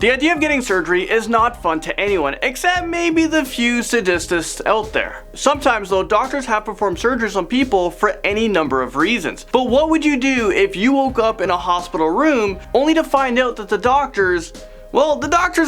The idea of getting surgery is not fun to anyone, except maybe the few sadists out there. Sometimes though, doctors have performed surgeries on people for any number of reasons. But what would you do if you woke up in a hospital room only to find out that the doctors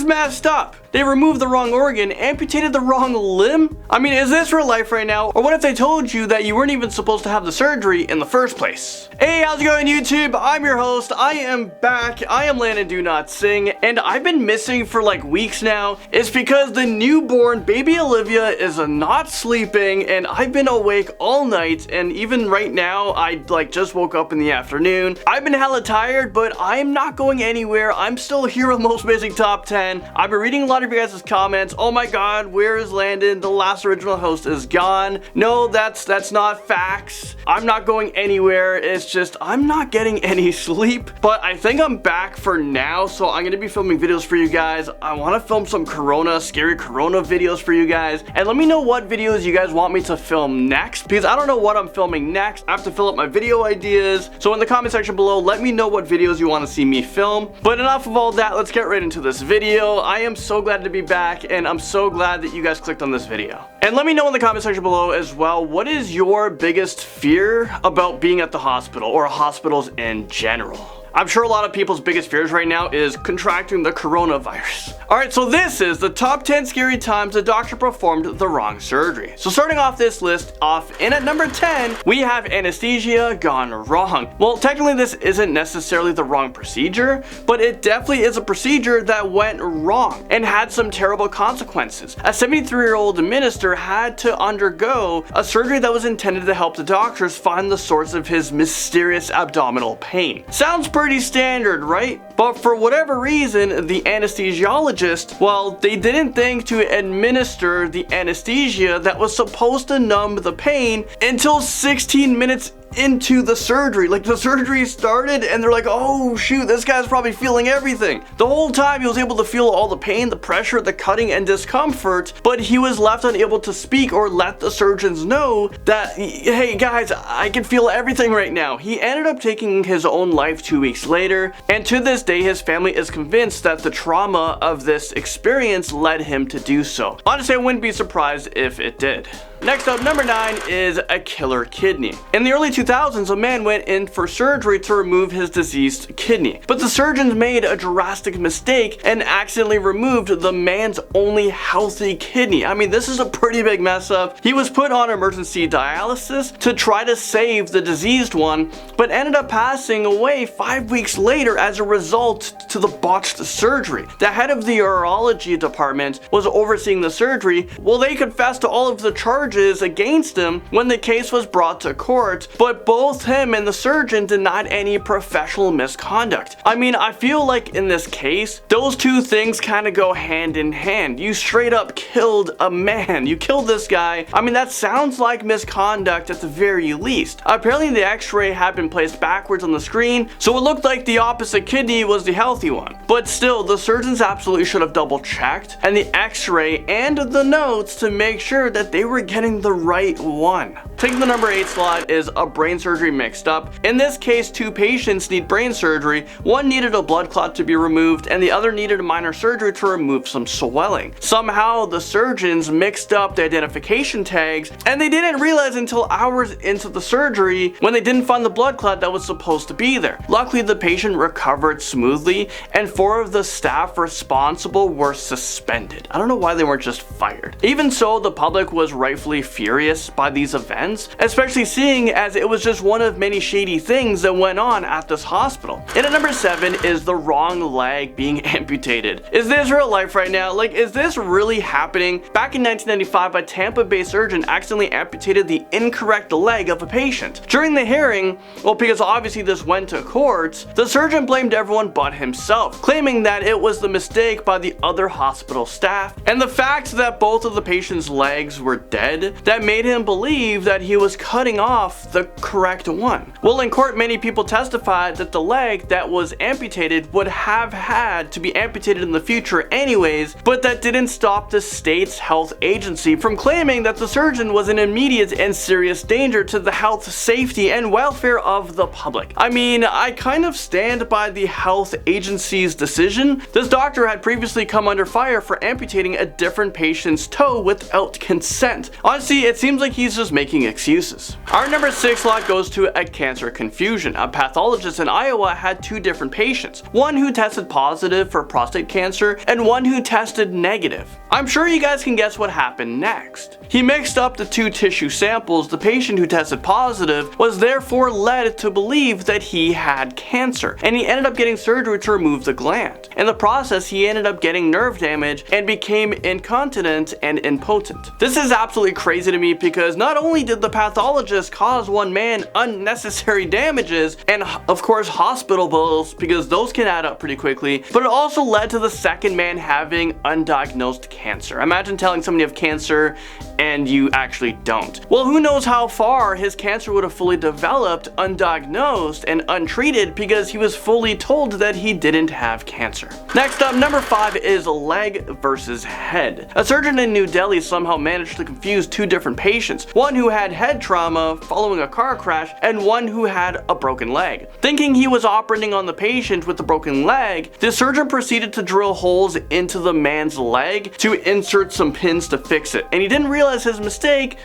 messed up? They removed the wrong organ, amputated the wrong limb? I mean, is this real life right now? Or what if they told you that you weren't even supposed to have the surgery in the first place? Hey, how's it going YouTube? I'm your host, I am back, I am Landon Do Not Sing, and I've been missing for like weeks now. It's because the newborn baby Olivia is not sleeping, and I've been awake all night, and even right now, I just woke up in the afternoon. I've been hella tired, but I'm not going anywhere. I'm still here on Most Basic Top 10. I've been reading a lot of your guys' comments. Oh my god, where is Landon? The last original host is gone. No, that's not facts. I'm not going anywhere. It's just I'm not getting any sleep. But I think I'm back for now, so I'm gonna be filming videos for you guys. I want to film some scary corona videos for you guys, and let me know what videos you guys want me to film next, because I don't know what I'm filming next. I have to fill up my video ideas, so in the comment section below, let me know what videos you want to see me film. But enough of all that, let's get right into this video. I am so glad to be back, and I'm so glad that you guys clicked on this video. And let me know in the comment section below as well, what is your biggest fear about being at the hospital, or hospitals in general? I'm sure a lot of people's biggest fears right now is contracting the coronavirus. Alright, so this is the top 10 scary times a doctor performed the wrong surgery. So starting off this list off, in at number 10, we have anesthesia gone wrong. Well, technically this isn't necessarily the wrong procedure, but it definitely is a procedure that went wrong and had some terrible consequences. A 73-year-old minister had to undergo a surgery that was intended to help the doctors find the source of his mysterious abdominal pain. Sounds pretty standard, right? But for whatever reason, the anesthesiologist, well, they didn't think to administer the anesthesia that was supposed to numb the pain until 16 minutes into the surgery. Like, the surgery started and they're like, oh shoot, this guy's probably feeling everything. The whole time he was able to feel all the pain, the pressure, the cutting and discomfort, but he was left unable to speak or let the surgeons know that, hey guys, I can feel everything right now. He ended up taking his own life 2 weeks later, and to this day his family is convinced that the trauma of this experience led him to do so. Honestly, I wouldn't be surprised if it did. Next up, number 9 is a killer kidney. In the early 2000s, a man went in for surgery to remove his diseased kidney, but the surgeons made a drastic mistake and accidentally removed the man's only healthy kidney. I mean, this is a pretty big mess up. He was put on emergency dialysis to try to save the diseased one, but ended up passing away 5 weeks later as a result to the botched surgery. The head of the urology department was overseeing the surgery. Well, they confessed to all of the charges against him when the case was brought to court, but both him and the surgeon denied any professional misconduct. I mean, I feel like in this case, those two things kind of go hand in hand. You straight up killed a man. You killed this guy. I mean, that sounds like misconduct at the very least. Apparently the x-ray had been placed backwards on the screen, so it looked like the opposite kidney was the healthy one. But still, the surgeons absolutely should have double checked and the x-ray and the notes to make sure that they were getting the right one. Taking the number 8 slot is a brain surgery mixed up. In this case, 2 patients need brain surgery. One needed a blood clot to be removed and the other needed a minor surgery to remove some swelling. Somehow the surgeons mixed up the identification tags and they didn't realize until hours into the surgery when they didn't find the blood clot that was supposed to be there. Luckily, the patient recovered smoothly and 4 of the staff responsible were suspended. I don't know why they weren't just fired. Even so, the public was rightfully furious by these events, especially seeing as it was just one of many shady things that went on at this hospital. And at number 7 is the wrong leg being amputated. Is this real life right now? Like, is this really happening? Back in 1995, a Tampa-based surgeon accidentally amputated the incorrect leg of a patient. During the hearing, well, because obviously this went to court, the surgeon blamed everyone but himself, claiming that it was the mistake by the other hospital staff, and the fact that both of the patient's legs were dead that made him believe that he was cutting off the correct one. Well, in court, many people testified that the leg that was amputated would have had to be amputated in the future anyways, but that didn't stop the state's health agency from claiming that the surgeon was in immediate and serious danger to the health, safety, and welfare of the public. I mean, I kind of stand by the health agency's decision. This doctor had previously come under fire for amputating a different patient's toe without consent. Honestly, it seems like he's just making excuses. Our number 6 slot goes to a cancer confusion. A pathologist in Iowa had 2 different patients, one who tested positive for prostate cancer and one who tested negative. I'm sure you guys can guess what happened next. He mixed up the 2 tissue samples. The patient who tested positive was therefore led to believe that he had cancer, and he ended up getting surgery to remove the gland. In the process, he ended up getting nerve damage and became incontinent and impotent. This is absolutely crazy to me because not only did the pathologist cause one man unnecessary damages and of course hospital bills, because those can add up pretty quickly, but it also led to the second man having undiagnosed cancer. Imagine telling someone you have cancer and you actually don't. Well, who knows how far his cancer would have fully developed undiagnosed and untreated because he was fully told that he didn't have cancer. Next up, number 5 is leg versus head. A surgeon in New Delhi somehow managed to confuse 2 different patients, one who had head trauma following a car crash and one who had a broken leg. Thinking he was operating on the patient with the broken leg, the surgeon proceeded to drill holes into the man's leg to insert some pins to fix it, and he didn't realize his mistake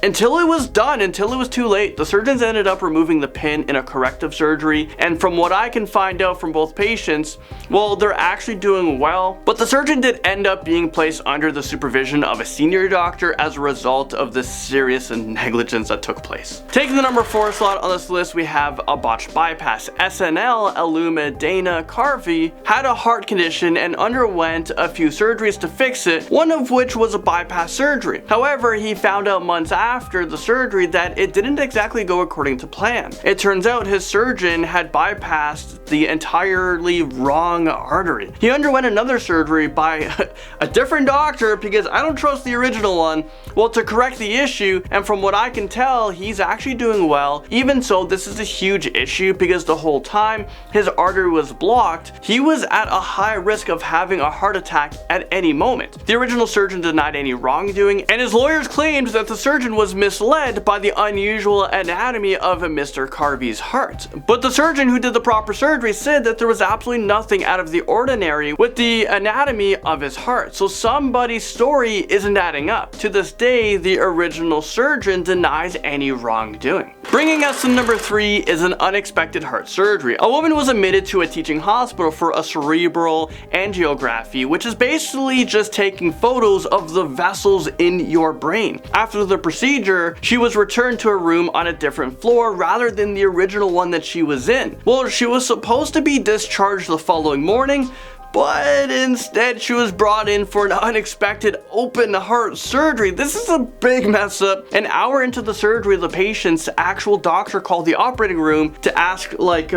until it was done, until it was too late. The surgeons ended up removing the pin in a corrective surgery, and from what I can find out from both patients, well, they're actually doing well, but the surgeon did end up being placed under the supervision of a senior doctor as a result of the serious negligence that took place. Taking the number 4 slot on this list, we have a botched bypass. SNL Dana Carvey had a heart condition and underwent a few surgeries to fix it, one of which was a bypass surgery. However, he found out months after the surgery that it didn't exactly go according to plan. It turns out his surgeon had bypassed the entirely wrong artery. He underwent another surgery by a different doctor because I don't trust the original one, well, to correct the issue, and from what I can tell, he's actually doing well. Even so, this is a huge issue because the whole time his artery was blocked, he was at a high risk of having a heart attack at any moment. The original surgeon denied any wrongdoing, and his lawyers claimed that the surgeon was misled by the unusual anatomy of Mr. Carvey's heart. But the surgeon who did the proper surgery said that there was absolutely nothing out of the ordinary with the anatomy of his heart. So somebody's story isn't adding up. To this day, the original surgeon denies any wrongdoing. Bringing us to number 3 is an unexpected heart surgery. A woman was admitted to a teaching hospital for a cerebral angiography, which is basically just taking photos of the vessels in your brain. After the procedure, she was returned to a room on a different floor rather than the original one that she was in. Well, she was supposed to be discharged the following morning, but instead she was brought in for an unexpected open heart surgery. This is a big mess up. An hour into the surgery, the patient's actual doctor called the operating room to ask, like,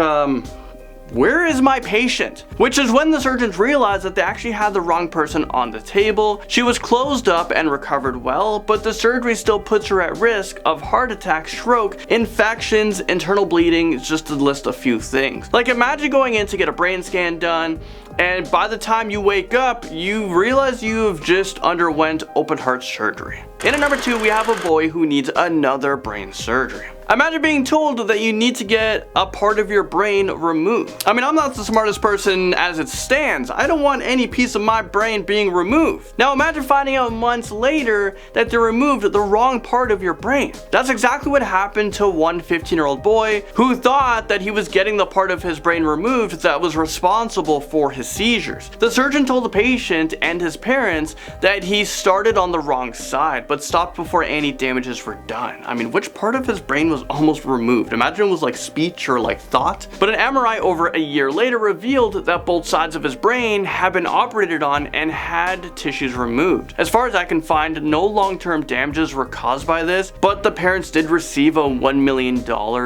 where is my patient? Which is when the surgeons realized that they actually had the wrong person on the table. She was closed up and recovered well, but the surgery still puts her at risk of heart attack, stroke, infections, internal bleeding, just to list a few things. Like, imagine going in to get a brain scan done, and by the time you wake up, you realize you've just underwent open heart surgery. In at number 2, we have a boy who needs another brain surgery. Imagine being told that you need to get a part of your brain removed. I mean, I'm not the smartest person as it stands. I don't want any piece of my brain being removed. Now imagine finding out months later that they removed the wrong part of your brain. That's exactly what happened to one 15-year-old boy who thought that he was getting the part of his brain removed that was responsible for his seizures. The surgeon told the patient and his parents that he started on the wrong side, but stopped before any damages were done. I mean, which part of his brain was was almost removed. Imagine it was like speech or like thought. But an MRI over a year later revealed that both sides of his brain had been operated on and had tissues removed. As far as I can find, no long-term damages were caused by this, but the parents did receive a $1 million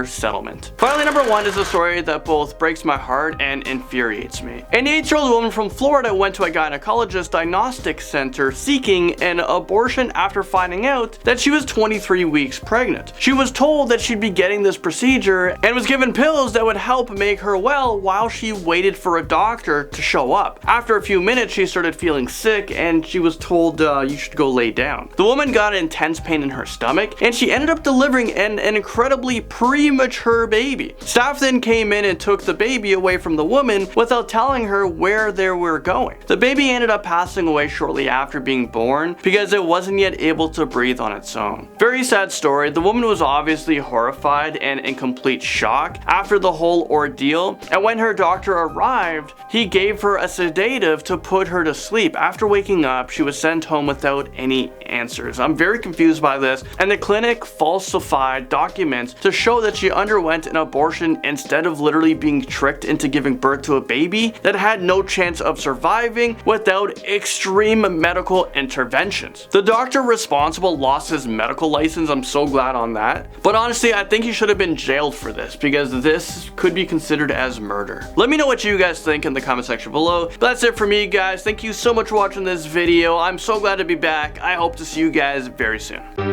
settlement. Finally, number 1 is a story that both breaks my heart and infuriates me. An 8-year-old woman from Florida went to a gynecologist diagnostic center seeking an abortion after finding out that she was 23 weeks pregnant. She was told that she'd be getting this procedure and was given pills that would help make her well while she waited for a doctor to show up. After a few minutes, she started feeling sick and she was told you should go lay down. The woman got intense pain in her stomach and she ended up delivering an incredibly premature baby. Staff then came in and took the baby away from the woman without telling her where they were going. The baby ended up passing away shortly after being born because it wasn't yet able to breathe on its own. Very sad story. The woman was obviously horrified and in complete shock after the whole ordeal, and when her doctor arrived, he gave her a sedative to put her to sleep. After waking up, she was sent home without any answers. I'm very confused by this, and the clinic falsified documents to show that she underwent an abortion instead of literally being tricked into giving birth to a baby that had no chance of surviving without extreme medical interventions. The doctor responsible lost his medical license. I'm so glad on that. But honestly, I think he should have been jailed for this because this could be considered as murder. Let me know what you guys think in the comment section below. But that's it for me, guys. Thank you so much for watching this video. I'm so glad to be back. I hope to see you guys very soon.